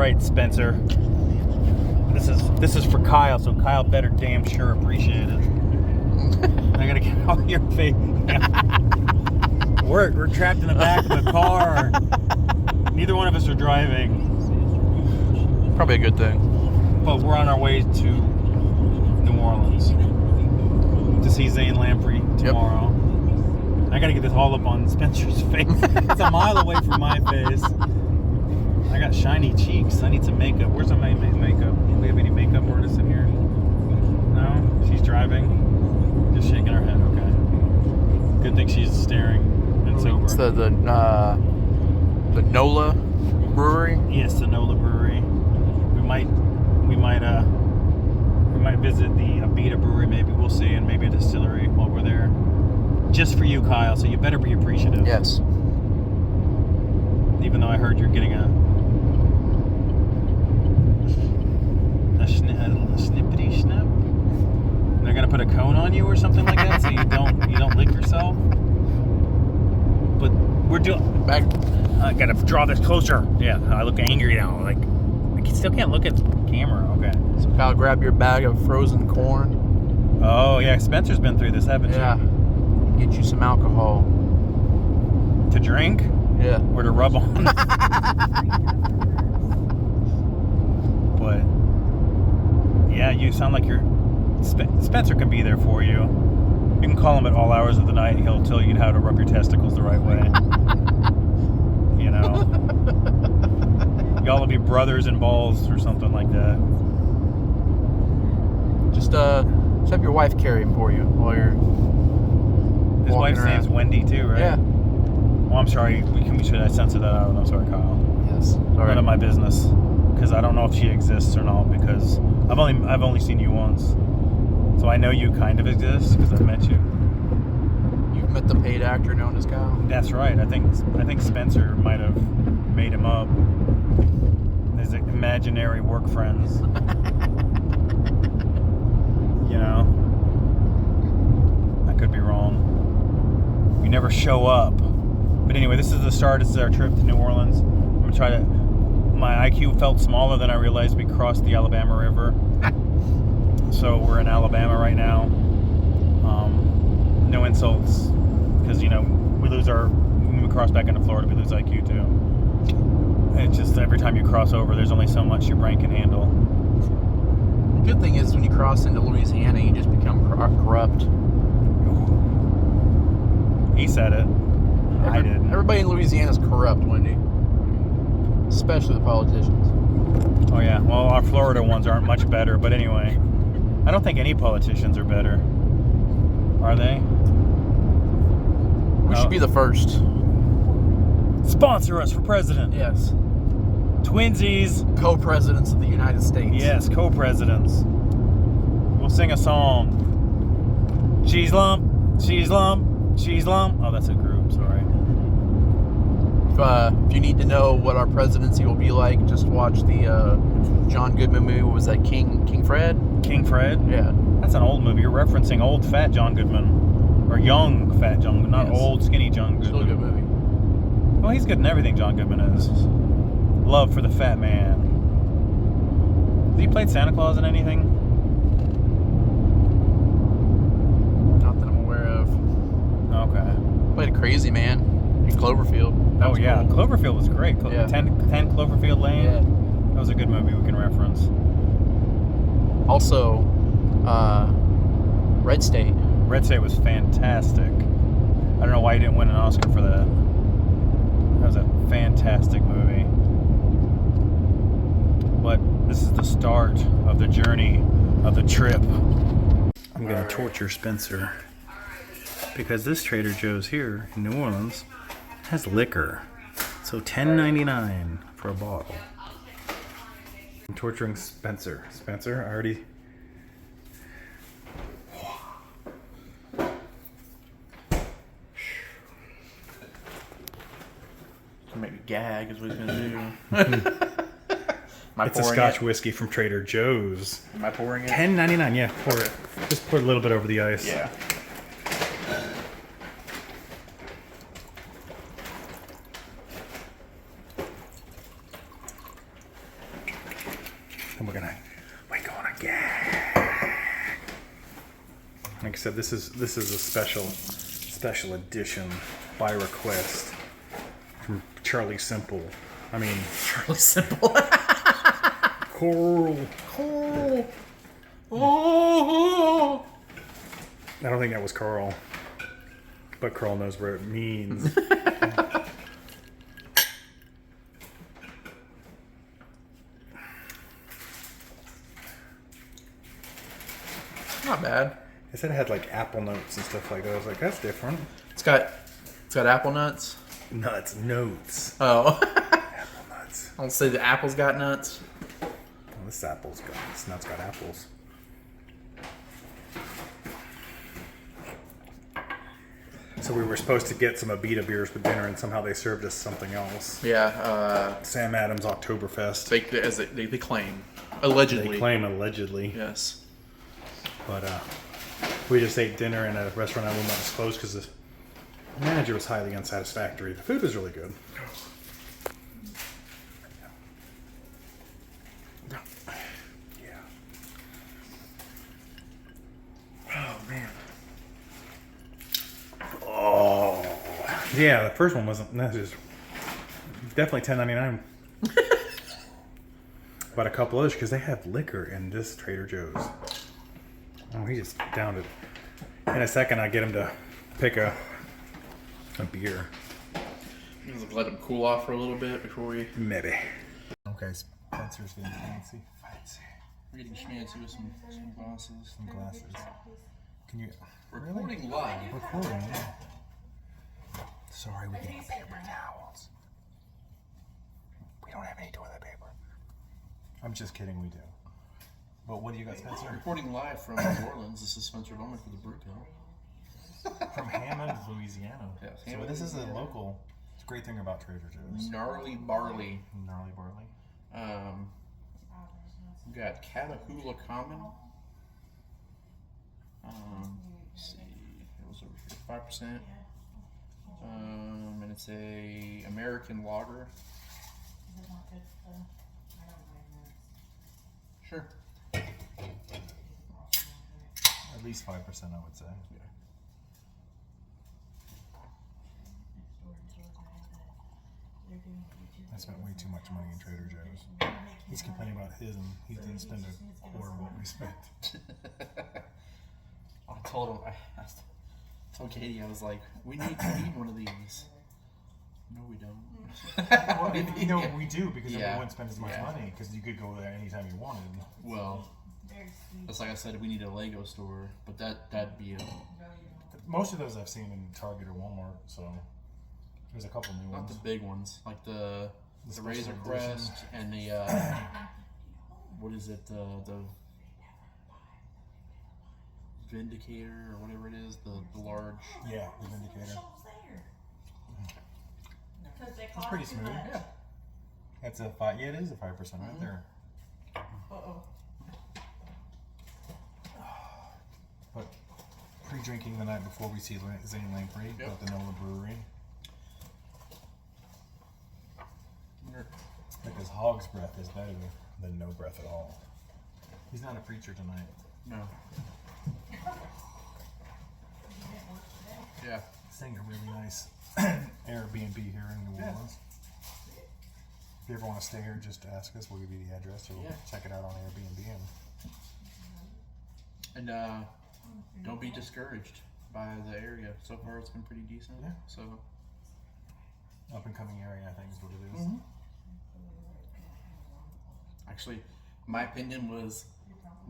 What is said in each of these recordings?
right, Spencer. This is for Kyle, so Kyle better damn sure appreciate it. I gotta get all your face. Yeah. We're trapped in the back of the car. Neither one of us are driving. Probably a good thing. But we're on our way to New Orleans to see Zane Lamprey tomorrow. Yep. I gotta get this all up on Spencer's face. It's a mile away from my face. I got shiny cheeks. I need some makeup. Where's my makeup? Do we have any makeup artists in here? No? She's driving? Just shaking her head, okay. Good thing she's staring and sober. It's the NOLA Brewery? Yes, the NOLA Brewery. We might visit the Abita Brewery, maybe. We'll see, and maybe a distillery while we're there. Just for you, Kyle, so you better be appreciative. Yes. Even though I heard you're getting a snippity snip. They're gonna put a cone on you or something like that, so you don't lick yourself. But we're doing. Back. I gotta draw this closer. Yeah, I look angry now. Like I still can't look at the camera. Okay. So Kyle, grab your bag of frozen corn. Oh yeah, Spencer's been through this, haven't you? Yeah. Get you some alcohol. To drink? Yeah. Or to rub on. But yeah, you sound like you're. Spencer can be there for you. You can call him at all hours of the night. He'll tell you how to rub your testicles the right way. You know, y'all will be brothers in balls or something like that. Just have your wife carry him for you while you're. His wife's around. name's Wendy too, right? Yeah. Well, I'm sorry. Should I censor that out? I'm sorry, Kyle. Yes. Sorry. None of my business, because I don't know if she exists or not. Because I've only seen you once, so I know you kind of exist because I've met you. You've met the paid actor known as Kyle. That's right. I think Spencer might have made him up. His imaginary work friends. You know, I could be wrong. You never show up. But anyway, this is the start. This is our trip to New Orleans. I'm gonna try to. My IQ felt smaller than I realized we crossed the Alabama River. So we're in Alabama right now. No insults, because we lose when we cross back into Florida, we lose IQ too. It's just every time you cross over, there's only so much your brain can handle. The good thing is when you cross into Louisiana, you just become corrupt. He said it. I didn't. Everybody in Louisiana is corrupt, Wendy. Especially the politicians. Oh yeah. Well, our Florida ones aren't much better, but anyway, I don't think any politicians are better. Are they? We should be the first. Sponsor us for president. Yes. Twinsies. Co-presidents of the United States. Yes, co-presidents. We'll sing a song. Cheese lump, cheese lump, cheese lump. Oh, that's a group. Sorry. If you need to know what our presidency will be like, just watch the John Goodman movie. What was that, King Fred? King Fred? Yeah. That's an old movie. You're referencing old fat John Goodman. Or young fat John Goodman, not old skinny John Goodman. Still a good movie. Well, he's good in everything John Goodman is. Love for the fat man. Has he played Santa Claus in anything? Not that I'm aware of. Okay. Played a crazy man in Cloverfield. That was yeah, cool. Cloverfield was great. 10 Cloverfield Lane. Yeah. That was a good movie we can reference. Also, Red State. Red State was fantastic. I don't know why he didn't win an Oscar for that. That was a fantastic movie. But this is the start of the journey of the trip. I'm going to torture Spencer because this Trader Joe's here in New Orleans has liquor. So $10.99 for a bottle. I'm torturing Spencer. Spencer, I already... Maybe gag is what he's gonna do. It's a Scotch whiskey from Trader Joe's. Am I pouring it? $10.99, yeah, pour it. Just pour a little bit over the ice. Yeah. Like I said, this is a special edition by request from Charlie Simple. I mean, Charlie Simple. Coral. Oh. I don't think that was Carl, but Carl knows what it means. Not bad. It said it had like apple notes and stuff like that. I was like, that's different. It's got apple nuts. Notes. Oh. Apple nuts. I'll say the apple's got nuts. Well, this nut's got apples. So we were supposed to get some Abita beers with dinner, and somehow they served us something else. Yeah. Sam Adams Oktoberfest. They claim. Allegedly. They claim allegedly. Yes. But we just ate dinner in a restaurant I will not disclose because the manager was highly unsatisfactory. The food was really good. Yeah. Oh, man. Oh. Yeah, the first one wasn't. That's just definitely $10.99. But a couple others because they have liquor in this Trader Joe's. Oh, he just downed it. In a second, I get him to pick a beer. Just let them cool off for a little bit before we. Maybe. Okay, Spencer's getting fancy. We're getting schmancy with some glasses. Some glasses. Can you? Recording live. Recording, yeah. Sorry, we're getting paper towels. We don't have any toilet paper. I'm just kidding, we do. But what do you got, Spencer? Reporting live from New Orleans. This is Spencer Bowman for the Brute Hill. From Hammond, Louisiana. Yes, So Hammond, this is a Louisiana. local. It's a great thing about Trader Joe's. Gnarly Barley. Gnarly barley. We got Catahoula Common. Let's see. It was over here. 5%. And it's a American lager. Sure. At least 5%, I would say. Yeah. I spent way too much money in Trader Joe's. He's complaining about his, and he didn't spend a quarter of what we spent. I told him, I told Katie, I was like, we need one of these. No, we don't. Well, you know, we do, because then we Yeah. wouldn't spend as much Yeah. money, because you could go there anytime you wanted. Well, that's like I said, we need a Lego store, but that'd be a Most of those I've seen in Target or Walmart, so there's a couple new not ones. the big ones, like the special Razor edition. Crest and the what is it, the Vindicator or whatever it is, the large. Yeah, the Vindicator. It's pretty smooth. Yeah. That's a 5. Yeah, it is a 5% right there. But pre-drinking the night before, we see Zane Lamprey at the NOLA Brewery. Because Hog's breath is better than no breath at all. He's not a preacher tonight. No. Yeah. Staying at a really nice Airbnb here in New Orleans. If you ever want to stay here, just ask us. We'll give you the address, or we'll check it out on Airbnb. And don't be discouraged by the area. So far, it's been pretty decent. Yeah. So Up and coming area, I think, is what it is. Mhm. Actually, my opinion was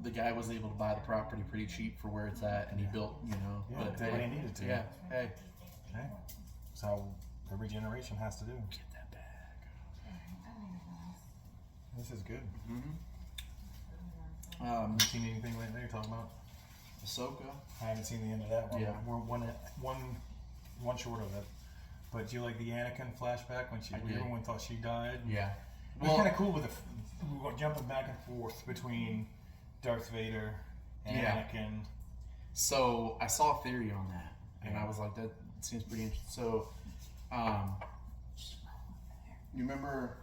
the guy was able to buy the property pretty cheap for where it's at, and he built, Yeah, but did what he needed to. Yeah. Hey. Okay. That's how every generation has to do. Get that bag. This is good. Mm-hmm. Seen anything lately you're talking about? Ahsoka. I haven't seen the end of that one. Yeah. We're one short of it. But do you like the Anakin flashback when everyone thought she died? Yeah. It was kind of cool with the jumping back and forth between Darth Vader and Anakin. So I saw a theory on that, and I was like, that seems pretty interesting. So, you remember?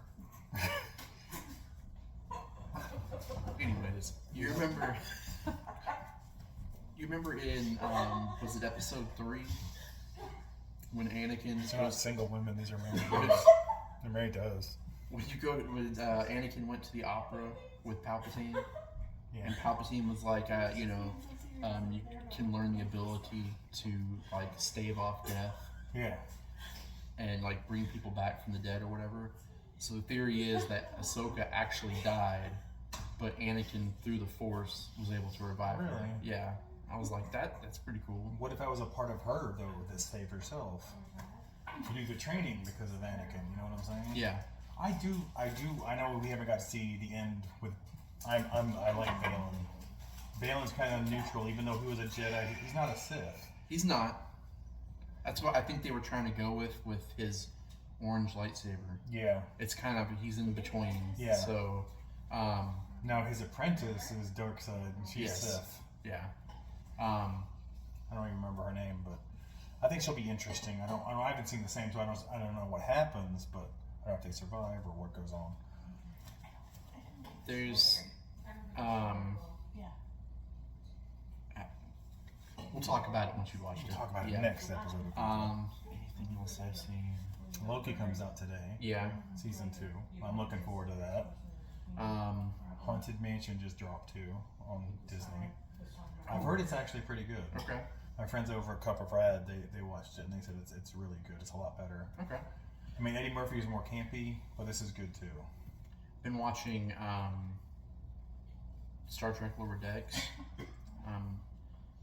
Anyways, you remember? You remember in was it episode 3 when Anakin? These are not single women. These are married dudes. They're married to us. When Anakin went to the opera with Palpatine, and Palpatine was like, you can learn the ability to like stave off death. Yeah. And like bring people back from the dead or whatever. So the theory is that Ahsoka actually died, but Anakin through the Force was able to revive her. Yeah. I was like, that's pretty cool. What if I was a part of her though that saved herself? To do the training because of Anakin, you know what I'm saying? Yeah. I do. I know we haven't got to see the end with. I like Balin. Balin's kind of neutral, even though he was a Jedi. He's not a Sith. He's not. That's what I think they were trying to go with his orange lightsaber. Yeah. It's kind of he's in between. Yeah. So. Now his apprentice is dark side, and she's Sith. Yeah. I don't even remember her name, but I think she'll be interesting. I haven't seen the same, so I don't know what happens, but I don't know if they survive or what goes on. There's, we'll talk about it once you watch it. We'll talk about it next episode. Anything else I've seen? Loki comes out today. Yeah. Season 2. I'm looking forward to that. Haunted Mansion just dropped too on Disney. I've heard it's actually pretty good. Okay. My friends over at Cup of Rad, they watched it and they said it's really good. It's a lot better. Okay. I mean, Eddie Murphy is more campy, but this is good too. Been watching Star Trek Lower Decks,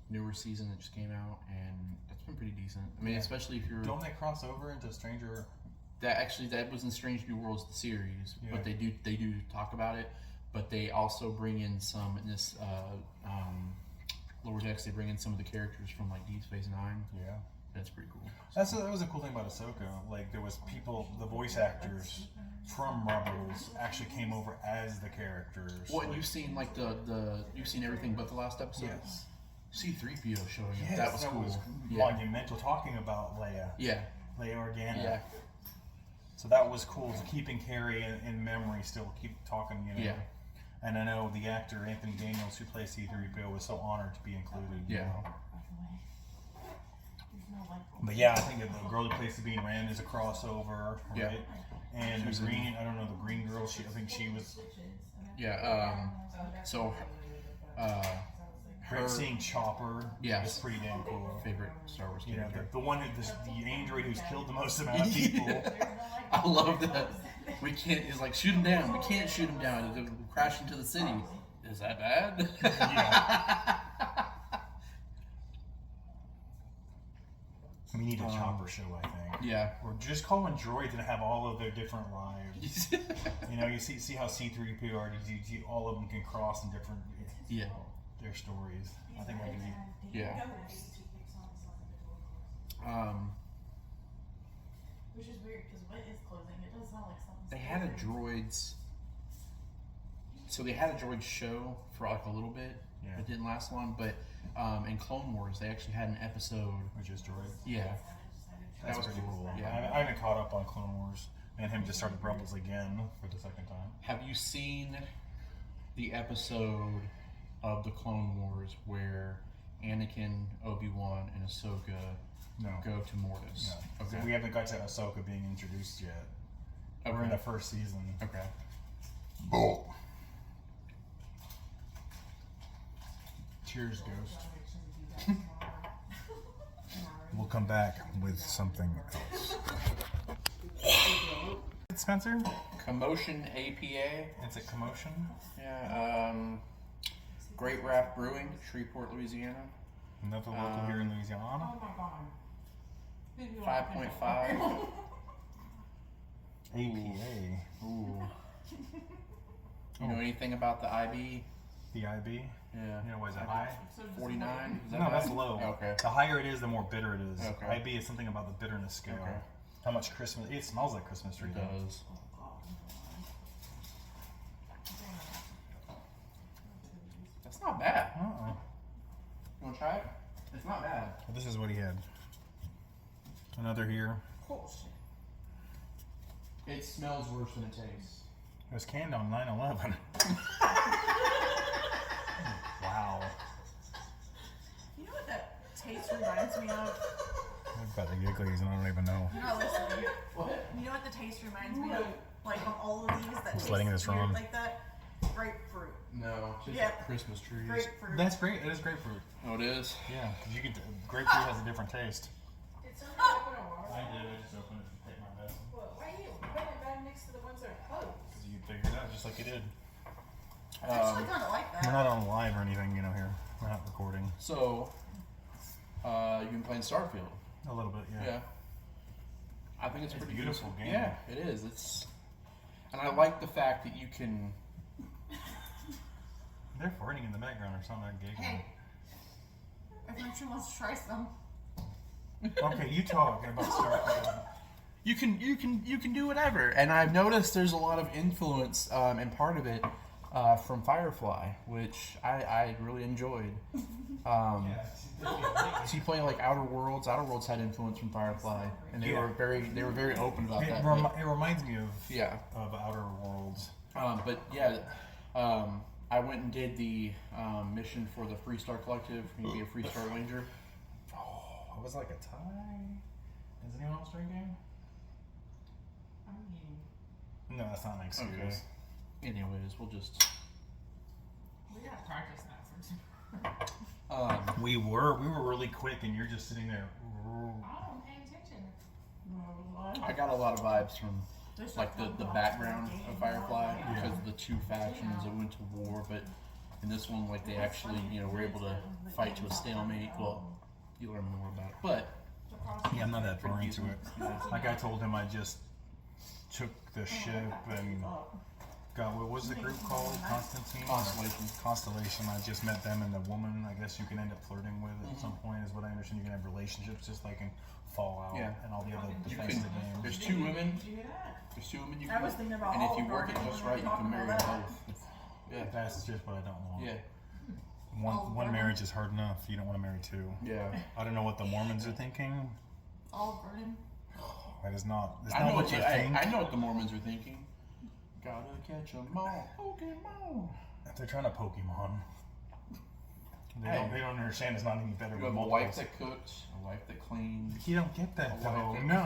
newer season that just came out, and it's been pretty decent. I mean, especially if you're. Don't they cross over into Stranger? That was in Strange New Worlds, the series, but they do talk about it. But they also bring in some in this Lower Decks. They bring in some of the characters from like Deep Space Nine. Yeah. That's pretty cool. That was a cool thing about Ahsoka. Like, there was people, the voice actors from Rebels actually came over as the characters. What, like, you've seen like you've seen everything but the last episode? Yes. C-3PO showing up. Yes, that was cool. Monumental, talking about Leia. Yeah. Leia Organa. Yeah. So that was cool. So keeping Carrie in memory, still keep talking, Yeah. And I know the actor Anthony Daniels, who plays C-3PO, was so honored to be included. Yeah. You know? But yeah, I think the girl who plays Sabine Wren is a crossover, right? Yeah. And the green, I don't know, the green girl. I think she was. Yeah. So. Seeing Chopper is pretty damn cool. Favorite Star Wars character. The one the android who's killed the most amount of people. I love that. We can't. It's like shoot him down. We can't shoot him down. He'll crash into the city. Is that bad? Yeah. We need a Chopper show, I think. Yeah. Or just call in droids and have all of their different lives. You see how C-3PO or all of them can cross in different their stories. I think that'd be which is weird because what is closing? It does sound like something. They had a droids. So they had a droid show for like a little bit. Yeah. It didn't last long, but in Clone Wars they actually had an episode. Which is droids. Yeah. That was pretty cool. Yeah. I haven't caught up on Clone Wars. Me and him just started Rebels again for the second time. Have you seen the episode of the Clone Wars where Anakin, Obi-Wan, and Ahsoka go to Mortis? No. Okay. So we haven't got to Ahsoka being introduced yet. Okay. We're in the first season. Okay. Oh. Cheers, Ghost. We'll come back with something else. Spencer? Commotion APA. It's a commotion? Yeah. Great Raft Brewing, Shreveport, Louisiana. Another local here in Louisiana. Oh my god. 5.5. APA. Ooh. You know anything about the IB? The IB? Yeah. You know, was it high? 49? Is that No, bad? that's low. Okay. The higher it is, the more bitter it is. Okay. IB is something about the bitterness scale. Okay. How much Christmas? It smells like Christmas tree. It does. That's not bad. Uh-uh. You want to try it? It's not bad. Well, this is what he had. Another here. It smells worse than it tastes. It was canned on 9/11. Wow. taste reminds me of? About the Gigglies, and I don't even know. You're not listening. What? You know what the taste reminds me of? Like of all of these that Just taste letting this weird run. like that? Grapefruit. No, just Yeah. Christmas trees. Grapefruit. That's great. It is grapefruit. Oh, it is? Yeah, because you get grapefruit has a different taste. Did somebody open a water? I did. I just opened it and take my medicine. Well, why are you putting it back next to the ones that are closed? Because you figured it out just like you did. I actually kind of like that. We're not on live or anything, you know. Here, we're not recording. So, you've been playing Starfield. A little bit, yeah. Yeah. I think it's a pretty beautiful good. game. Yeah, it is. And I like the fact that you can. They're farting in the background or something. Giggling. Hey, I think she wants to try some. Okay, you talk about Starfield. You can do whatever, and I've noticed there's a lot of influence, and part of it from Firefly, which I really enjoyed. So you play like Outer Worlds. Outer Worlds had influence from Firefly, and they were very open about that. It reminds me of of Outer Worlds. But yeah, I went and did the mission for the Freestar Collective. You can be a Freestar Ranger. Oh, it was like a tie. Is anyone else drinking? No, that's not an excuse. Okay. Anyways, we'll just. We gotta practice that for We were really quick, and you're just sitting there. I don't pay attention. I got a lot of vibes from like the background of Firefly because of the two factions that went to war, but in this one, like they actually were able to fight to a stalemate. Well, you learn more about it, but Yeah, I'm not that far into it. Like I told him, I just took the ship and got, what was the group called? Constellation. I just met them and the woman I guess you can end up flirting with at some point is what I understand. You can have relationships just like in Fallout and all the other Bethesda games. There's two women. There's two women you can. I was thinking about and if all you of work it our just right, you can marry them both. Yeah. That's just what I don't want. Yeah. One marriage is hard enough. You don't want to marry two. Yeah. I don't know what the Mormons are thinking. All burden. That is not. It's I not know what you think. I know what the Mormons are thinking. Gotta catch 'em all, Pokemon. If they're trying to Pokemon, they don't understand. It's not any better. You have a wife that cooks, a wife that cleans. You don't get that A though. wife that- No.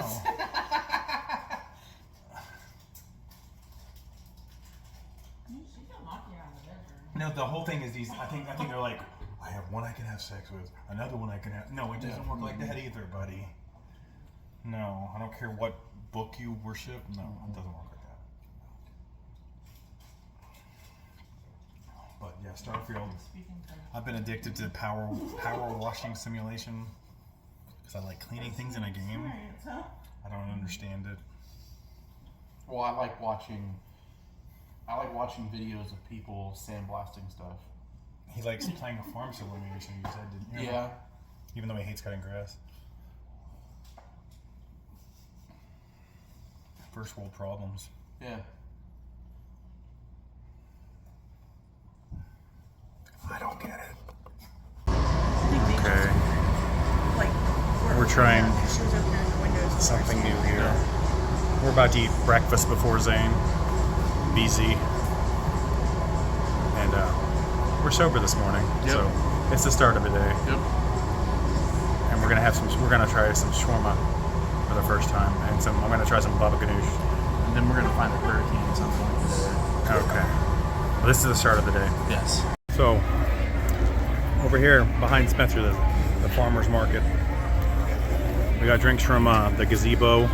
She can knock you out of the bedroom. No, the whole thing is these. I think they're like, I have one I can have sex with, another one I can have. No, it doesn't work like that either, buddy. No, I don't care what book you worship. No, it doesn't work like that. But yeah, Starfield. I've been addicted to power washing simulation because I like cleaning things in a game. I don't understand it. Well, I like watching videos of people sandblasting stuff. He likes playing a farm simulation. You said, didn't you? Yeah. Even though he hates cutting grass. First world problems. Yeah. I don't get it. Okay. Like, We're trying she was opening the windows. something new here. We're about to eat breakfast before Zane. BZ. And we're sober this morning. Yep. So it's the start of a day. Yep. And we're gonna try some shawarma for the first time. And I'm gonna try some baba ganoush. And then we're gonna find a Burger King at some point today. Okay. Well, this is the start of the day. Yes. So, over here behind Spencer, the farmer's market, we got drinks from the Gazebo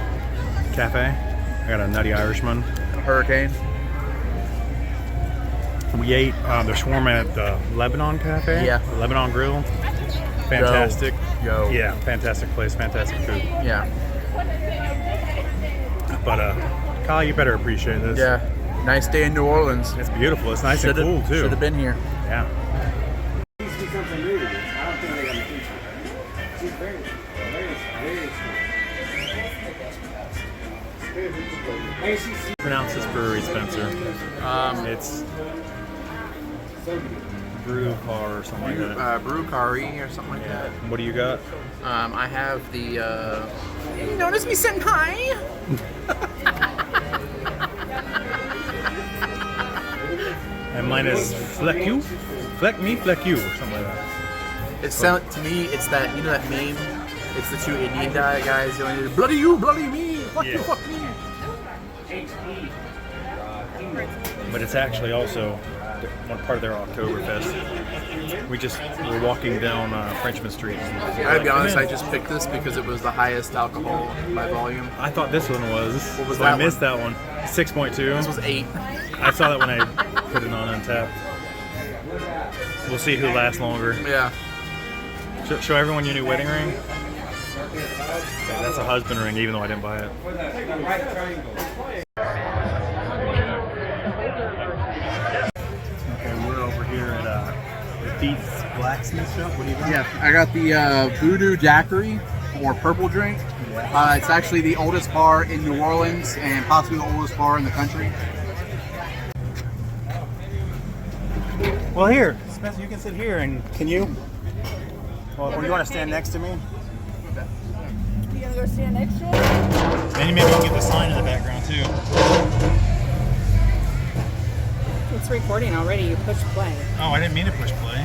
Cafe. I got a Nutty Irishman. Hurricane. We ate the shawarma at the Lebanon Cafe. Yeah. The Lebanon Grill. Fantastic. Yo. Yeah, fantastic place, fantastic food. Yeah. But, Kyle, you better appreciate this. Yeah. Nice day in New Orleans. It's beautiful. It's nice and cool, too. Should have been here. Yeah. Needs to be something new to this. I don't think they're going to teach her. She's very smart. Hey, she's Pronounce this brewery, Spencer. It's Brew Car or something like that. Brew Kari or something like that. What do you got? I have the. You notice me, senpai? And mine is Fleck You? Fleck Me, Fleck You, or something like that. It sound to me, it's that that meme. It's the two Indian guys going, "Bloody you, bloody me, fuck you, fuck me." But it's actually also one part of their Oktoberfest. We're walking down Frenchman Street. I gotta be honest, I just picked this because it was the highest alcohol by volume. I thought this one was. What was so that I missed that one. 6.2. This was 8. I saw that when I put it on Untapped. We'll see who lasts longer. Yeah. Show everyone your new wedding ring. Okay, that's a husband ring, even though I didn't buy it. Okay, we're over here at Beats Blacksmith Shop. What do you got? Yeah, I got the Voodoo Daiquiri, or purple drink. It's actually the oldest bar in New Orleans and possibly the oldest bar in the country. Well, here, Spencer, you can sit here, and can you? Well, or you want to stand next to me? You gonna go stand next to him? Then maybe you can get the sign in the background too. It's recording already. You push play. Oh, I didn't mean to push play.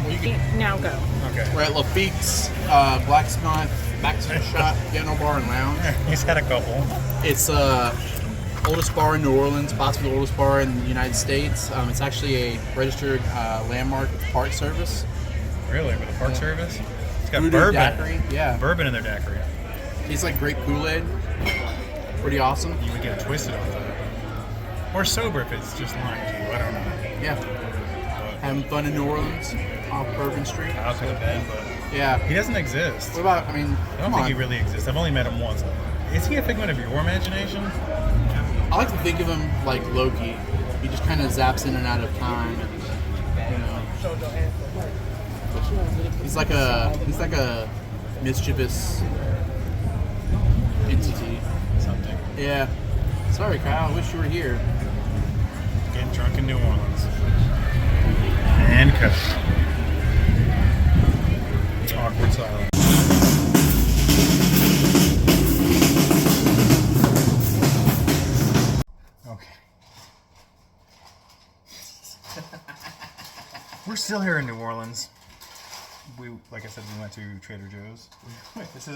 Now go. Okay. We're at Lafitte's Blacksmith Shop, Piano Bar and Lounge. He's had a couple. It's oldest bar in New Orleans, possibly the oldest bar in the United States. It's actually a registered landmark with the Park Service. Really? With the Park Service? It's got Voodoo bourbon. Daiquiri, yeah. Bourbon in their daiquiri. Tastes like grape Kool-Aid. Pretty awesome. You would get twisted on that. Or sober if it's just lime to you. I don't know. Yeah. Having fun in New Orleans off Bourbon Street. I could have been, but Yeah. he doesn't exist. What about, I mean, I don't think he really exists. I've only met him once. Is he a figment of your imagination? I like to think of him like Loki. He just kind of zaps in and out of time. And, you know. He's like a mischievous entity. Something. Yeah. Sorry, Kyle. I wish you were here. Getting drunk in New Orleans. And cut. Awkward silence. Okay. We're still here in New Orleans. Like I said, we went to Trader Joe's.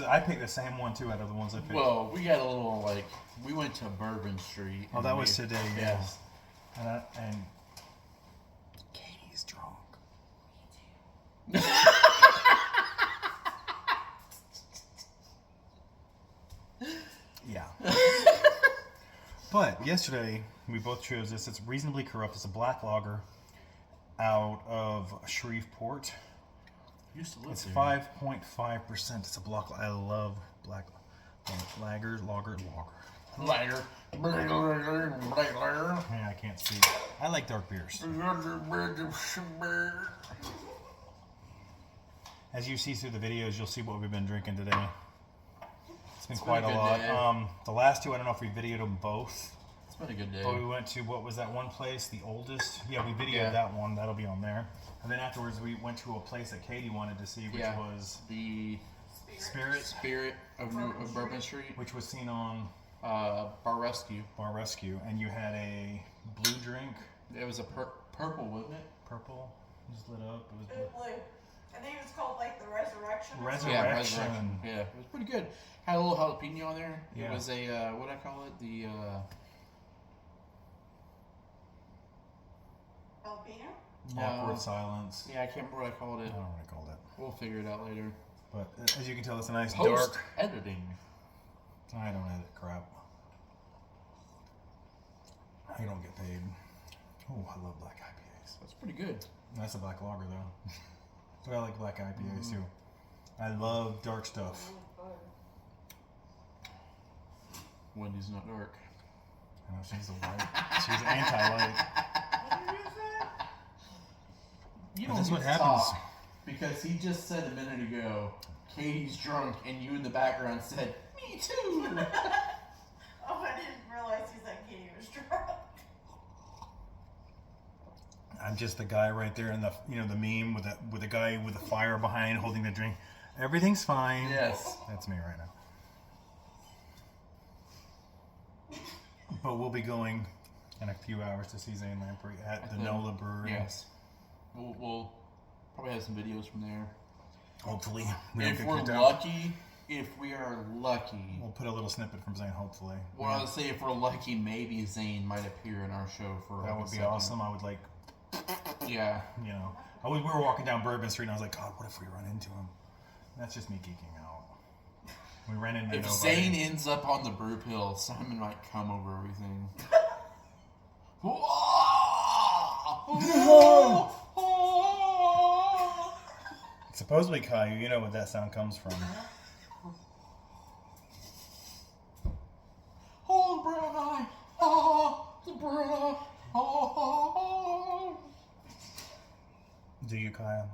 I picked the same one too out of the ones I picked. Well, we got a little we went to Bourbon Street. Oh, that was today. Yes. And Katie's drunk. Yeah. But yesterday we both chose this. It's reasonably corrupt. It's a black lager out of Shreveport. Used to live It's there. 5.5%. It's a block. I love black lager. Lager. Yeah, I can't speak. I like dark beers. As you see through the videos, you'll see what we've been drinking today. It's been quite a good lot. day. The last two, I don't know if we videoed them both. It's been a good day. But we went to, what was that one place? The oldest? Yeah, we videoed that one. That'll be on there. And then afterwards, we went to a place that Katie wanted to see, which was the Spirit of Bourbon Street, which was seen on Bar Rescue. Bar Rescue. And you had a blue drink. It was a purple, wasn't it? Purple. Just lit up. It was It was blue. I think it was called like the Resurrection. or something. Yeah, Resurrection. Yeah, it was pretty good. Had a little jalapeno on there. Yeah. It was a what do I call it? The Jalapeno? awkward silence. Yeah, I can't remember what I called I it. don't know what I called it. We'll figure it out later. But as you can tell, it's a nice Post dark. editing. I don't edit crap. I don't get paid. Oh, I love black IPAs. That's pretty good. That's a black lager though. But I like black IPAs too. I love dark stuff. Wendy's not dark. I know she's a white. She's anti-light. You But that's get what to happens. talk, because he just said a minute ago, Katie's drunk, and you in the background said, me too. Oh, I didn't realize he said Katie was drunk. I'm just the guy right there in the the meme with the guy with the fire behind holding the drink. Everything's fine. Yes. That's me right now. But we'll be going in a few hours to see Zane Lamprey at the NOLA Brewery. Yes. We'll probably have some videos from there. Hopefully, we don't If get we're kicked out. lucky, if we are lucky, We'll put a little snippet from Zane. Hopefully, well, I would say if we're lucky, maybe Zane might appear in our show for that like would a be second. awesome. I would like, Yeah. you know, we were walking down Bourbon Street, and I was like, God, what if we run into him? That's just me geeking out. We ran into If nobody. Zane ends up on the Brew Pill, Simon might come over everything. Supposedly, Caillou, you know what that sound comes from. Oh, the brown eye. Oh, the brown eye. Oh. Do you, Kyle?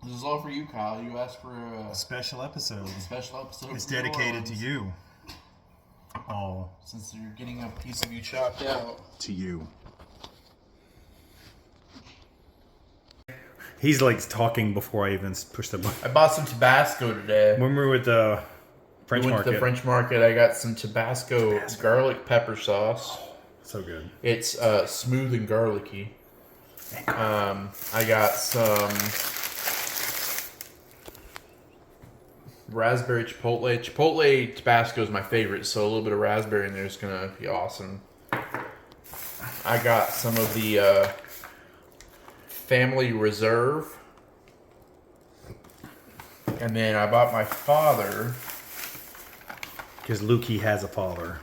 This is all for you, Kyle. You asked for A special episode. special episode. It's from New dedicated to Orleans. you. Oh, Since you're getting a piece of you chopped out. to you. He's like talking before I even push the button. I bought some Tabasco today. When we were at the French We went market. to the French market. I got some Tabasco garlic pepper sauce. So good. It's smooth and garlicky. I got some raspberry chipotle. Chipotle Tabasco is my favorite, so a little bit of raspberry in there is gonna be awesome. I got some of the Family Reserve, and then I bought my father Because Lukey has a father.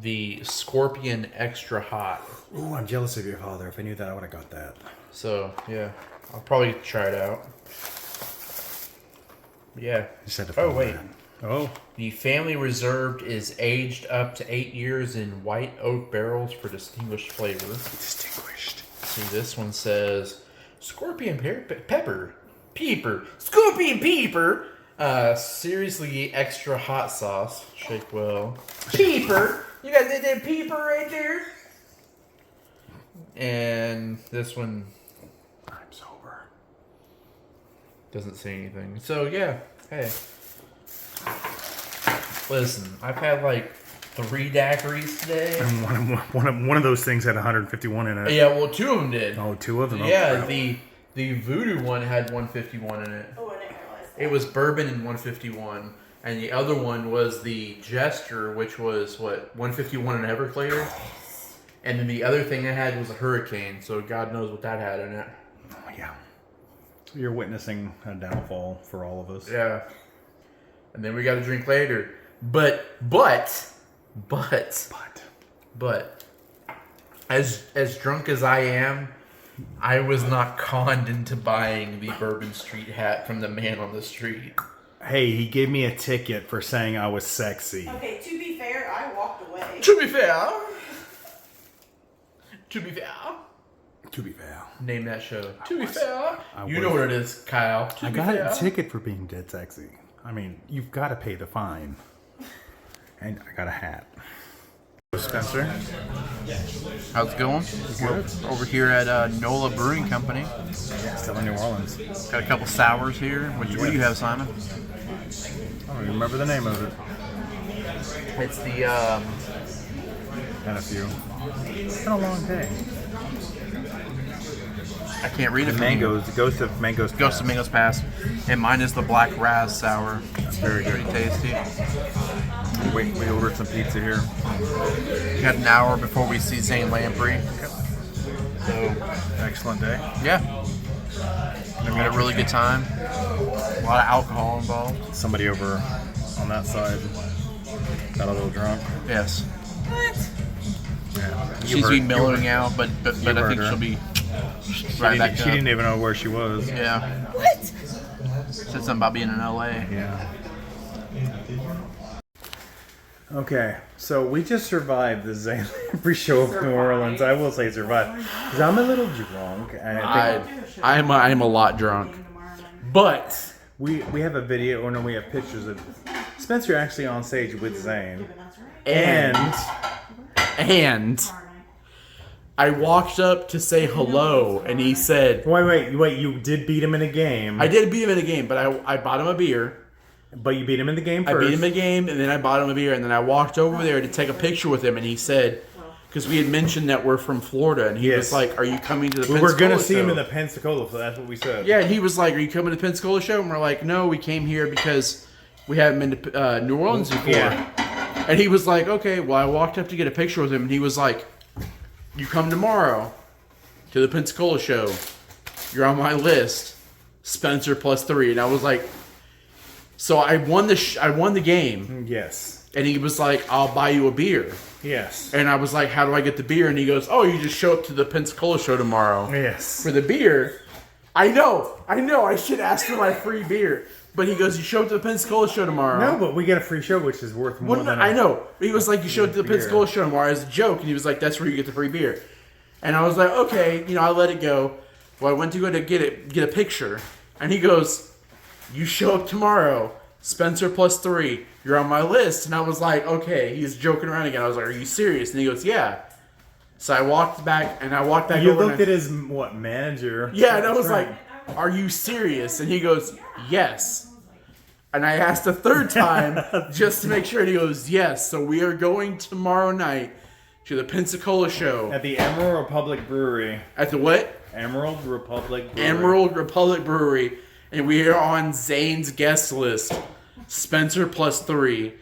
the Scorpion Extra Hot. Ooh, I'm jealous of your father. If I knew that, I would have got that. So yeah, I'll probably try it out. Yeah. Just had to Oh follow wait. that. Oh, The Family Reserved is aged up to 8 years in white oak barrels for distinguished flavor. distinguished. See, this one says Scorpion Scorpion Pepper. Seriously extra hot sauce. Shake well. Pepper. You got that pepper right there. And this one I'm sober. doesn't say anything. So yeah, hey. Listen, I've had like 3 daiquiris today. And one of those things had 151 in it. Yeah, well, 2 of them did. Oh, 2 of them. Yeah, Okay. the Voodoo one had 151 in it. Oh, I didn't realize that. It was bourbon in 151, and the other one was the Gesture, which was what 151 in Everclear. And then the other thing I had was a Hurricane, so God knows what that had in it. Oh, yeah. You're witnessing a downfall for all of us. Yeah. And then we got to drink later. But as drunk as I am, I was not conned into buying the Bourbon Street hat from the man on the street. Hey, he gave me a ticket for saying I was sexy. Okay, to be fair, I walked away. To be fair, name that show. To be fair, you know what it is, Kyle. To I be got fair. a ticket for being dead sexy. I mean, you've got to pay the fine. And I got a hat. Spencer, how's it going? We're over here at NOLA Brewing Company. Yeah, still in New Orleans. Got a couple sours here. What do you have, Simon? I don't even remember the name of it. It's the Had a few. It's been a long day. I can't read it. The from here. mangoes, the ghost of mangoes. Ghost of Mangoes Pass, and mine is the Black Raz Sour. It's very tasty. We ordered some pizza here. We got an hour before we see Zane Lamprey. So Excellent day. yeah, we had a really good time. A lot of alcohol involved. Somebody over on that side got a little drunk. Yes, Yeah. she's been mellowing out, but I think heard her. she'll be right back She up. didn't even know where she was. Yeah. What? Said something about being in LA. Yeah. Okay, so we just survived the Zane Lamprey show of New Orleans. I will say survived. Because I'm a little drunk. And I think I am a lot drunk, but we have a video, or no, we have pictures of Spencer actually on stage with Zane. and I walked up to say hello, and he said, Wait, you did beat him in a game. I did beat him in a game, but I bought him a beer. But you beat him in the game I first. beat him in a game, and then I bought him a beer, and then I walked over there to take a picture with him, and he said, because we had mentioned that we're from Florida, and he Yes. was like, "Are you coming to the We Pensacola were gonna see him show?" in the Pensacola, so that's what we said. Yeah, and he was like, "Are you coming to the Pensacola show?" And we're like, "No, we came here because we haven't been to New Orleans before." Yeah. And he was like, "Okay." Well, I walked up to get a picture with him, and he was like, "You come tomorrow to the Pensacola show. You're on my list. Spencer +3." And I was like, so I won the game, Yes. and he was like, "I'll buy you a beer." Yes. And I was like, "How do I get the beer?" And he goes, "Oh, you just show up to the Pensacola show tomorrow Yes. for the beer." I know. I should ask for my free beer. But he goes, "You show up to the Pensacola show tomorrow." No, but we get a free show, which is worth more Well, than I know. He was like, "You showed up to the beer. Pensacola show tomorrow" as a joke, and he was like, "That's where you get the free beer." And I was like, "Okay," I let it go. Well, I went to go to get a picture, and he goes, "You show up tomorrow, Spencer +3. You're on my list." And I was like, "Okay." He's joking around again. I was like, "Are you serious?" And he goes, "Yeah." So I walked back You over. looked at his manager? Yeah, and I was That's like, "Are you serious?" And he goes, "Yes." And I asked a third time just to make sure, and he goes, "Yes." So we are going tomorrow night to the Pensacola show at the Emerald Republic Brewery. at the what? Emerald Republic Brewery. Emerald Republic Brewery, and we are on Zane's guest list. Spencer +3,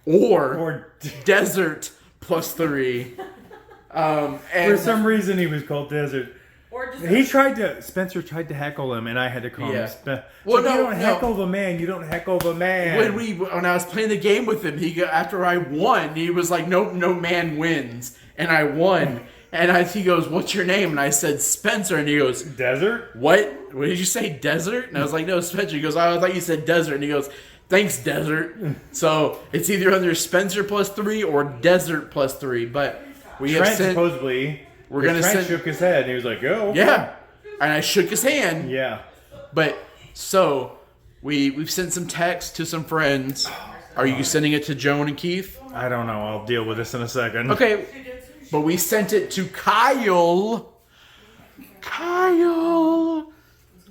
or Desert +3. And For some reason, he was called Desert. Or just Spencer tried to heckle him, and I had to call Yeah. him. Well, You no, don't heckle the man. You don't heckle the man. when I was playing the game with him, after I won, he was like, "No man wins," and I won. And he goes, "What's your name?" And I said, "Spencer." And he goes, Desert? "What? What did you say, Desert?" And I was like, "No, Spencer." He goes, "I thought you said Desert." And he goes, "Thanks, Desert." So it's either under Spencer +3 or Desert +3. But we have Trent sent. supposedly. We're gonna Trent send. shook his head, and he was like, "Yo." Yeah, and I shook his hand. Yeah. But so we've sent some text to some friends. Are you sending it to Joan and Keith? I don't know. I'll deal with this in a second. Okay, but we sent it to Kyle,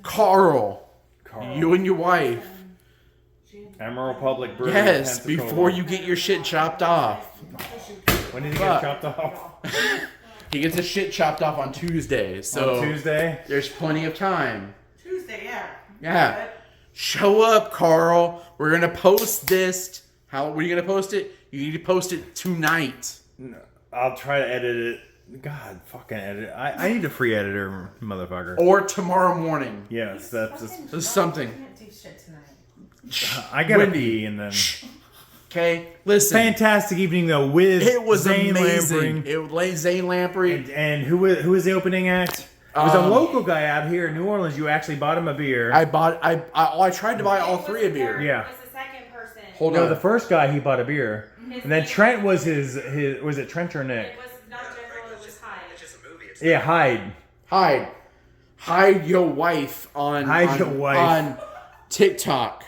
Carl, you and your wife. Emerald Public Brewery. Yes, Pensacola. before you get your shit chopped off. When did he Fuck. get chopped off? He gets his shit chopped off on Tuesday, so On Tuesday? there's plenty of time. Tuesday, yeah. Yeah. Show up, Carl. We're gonna post this. When are you gonna post it? You need to post it tonight. No, I'll try to edit it. God, fucking edit it. I need a free editor, motherfucker. Or tomorrow morning. Yes, that's There's something. Can't do shit tonight. I gotta Wendy. pee and then. Okay, listen. Fantastic evening though with It was Zane amazing. Lamprey. It was Zane Lamprey. And who was the opening act? It was a local guy out here in New Orleans. You actually bought him a beer. I tried to buy all three a beer. Yeah. Was the second person. Hold No, on. the first guy he bought a beer, and then Trent was his. Was it Trent or Nick? It was not General, it was Hyde. Yeah, Hyde. Hide your wife on Hide your wife. on TikTok.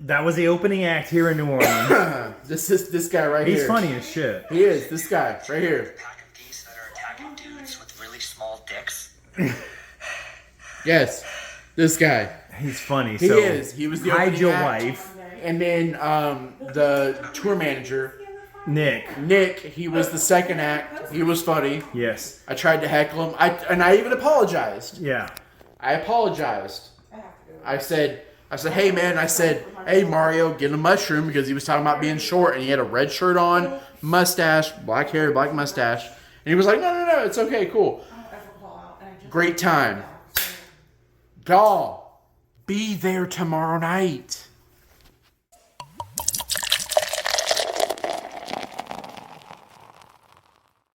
That was the opening act here in New Orleans. This guy right here. He's funny as shit. He is. This guy right here. Pack of geese that are attacking dudes with really small dicks. Yes, this guy. He's funny. He so is. He was the Hide opening your act. wife, And then the tour manager, Nick. he was the second act. He was funny. Yes. I tried to heckle him. I even apologized. Yeah. I apologized. I said, "Hey man," I said, "Hey Mario, get a mushroom," because he was talking about being short and he had a red shirt on, mustache, black hair, black mustache. And he was like, no, it's okay, cool. Great time. Y'all, be there tomorrow night.